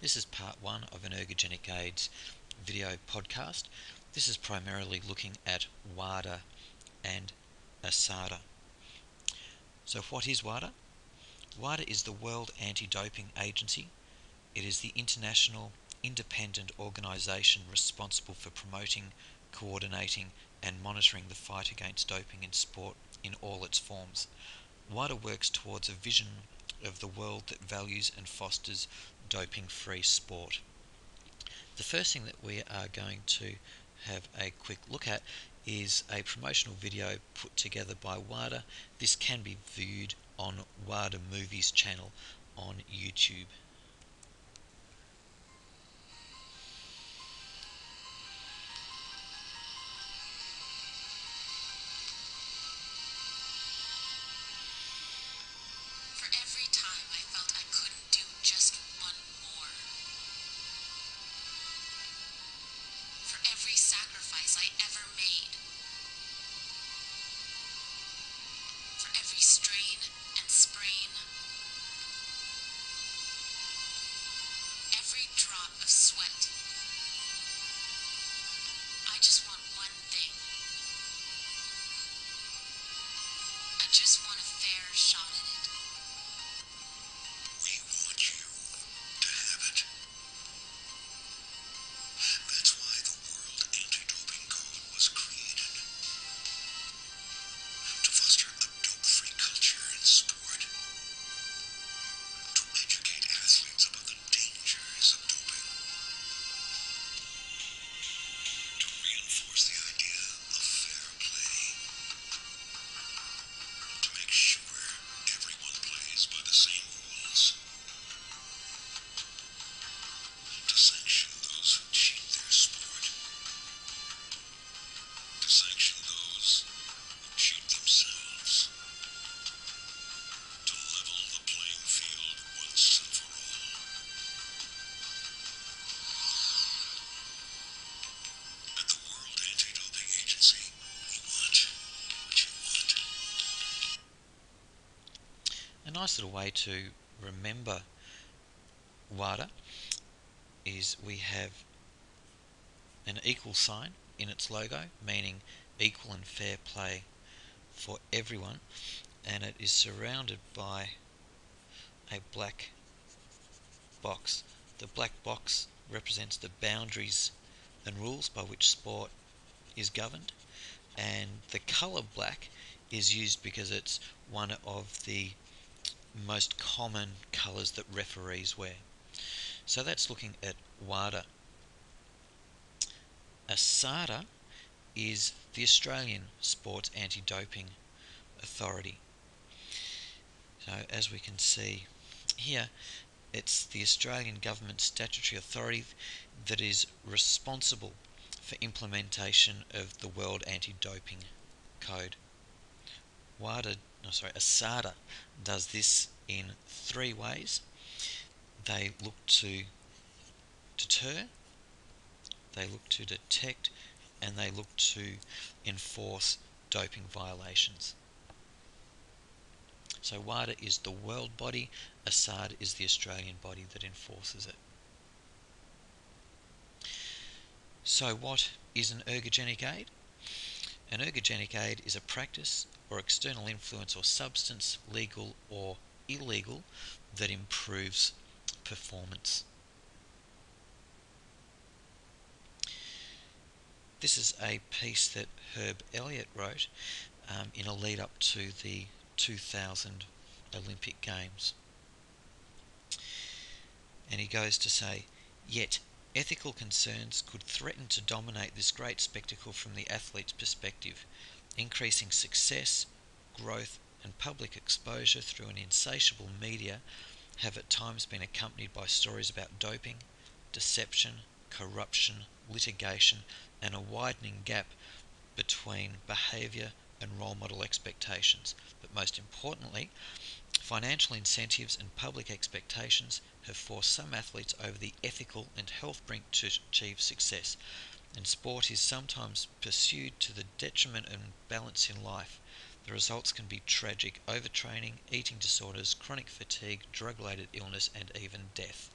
This is part one of an Ergogenic AIDS video podcast. This is primarily looking at WADA and ASADA. So what is WADA? WADA is the World Anti-Doping Agency. It is the international independent organisation responsible for promoting, coordinating and monitoring the fight against doping in sport in all its forms. WADA works towards a vision of the world that values and fosters doping-free sport. The first thing that we are going to have a quick look at is a promotional video put together by WADA. This can be viewed on WADA Movies channel on YouTube. For every time I felt I couldn't do just one more. For every sacrifice I ever made. For every strain and sprain. Every drop of sweat. I just want one thing. I just want a fair shot at it. We want you to have it. That's why the World Anti-Doping Code was created. To foster a dope-free culture in sport. To educate athletes about the dangers of doping. To reinforce the idea of fair play. To make sure everyone plays by the same rules. To sanction those who cheat their sport. To sanction those who cheat themselves. To level the playing field once and for all. At the World Anti-Doping Agency, we want what you want. A nice little way to remember WADA is we have an equal sign in its logo, meaning equal and fair play for everyone, and it is surrounded by a black box. The black box represents the boundaries and rules by which sport is governed, and the colour black is used because it's one of the most common colours that referees wear. So that's looking at WADA. ASADA is the Australian Sports Anti-Doping Authority. So as we can see here, it's the Australian Government statutory authority that is responsible for implementation of the World Anti-Doping Code. ASADA does this in three ways. They look to deter, they look to detect, and they look to enforce doping violations. So WADA is the world body, ASADA is the Australian body that enforces it. So what is an ergogenic aid? An ergogenic aid is a practice or external influence or substance, legal or illegal, that improves performance. This is a piece that Herb Elliott wrote in a lead up to the 2000 Olympic Games. And he goes to say, yet ethical concerns could threaten to dominate this great spectacle from the athlete's perspective. Increasing success, growth and public exposure through an insatiable media have at times been accompanied by stories about doping, deception, corruption, litigation and a widening gap between behaviour and role model expectations. But most importantly, financial incentives and public expectations have forced some athletes over the ethical and health brink to achieve success, and sport is sometimes pursued to the detriment and balance in life. The results can be tragic: overtraining, eating disorders, chronic fatigue, drug-related illness and even death.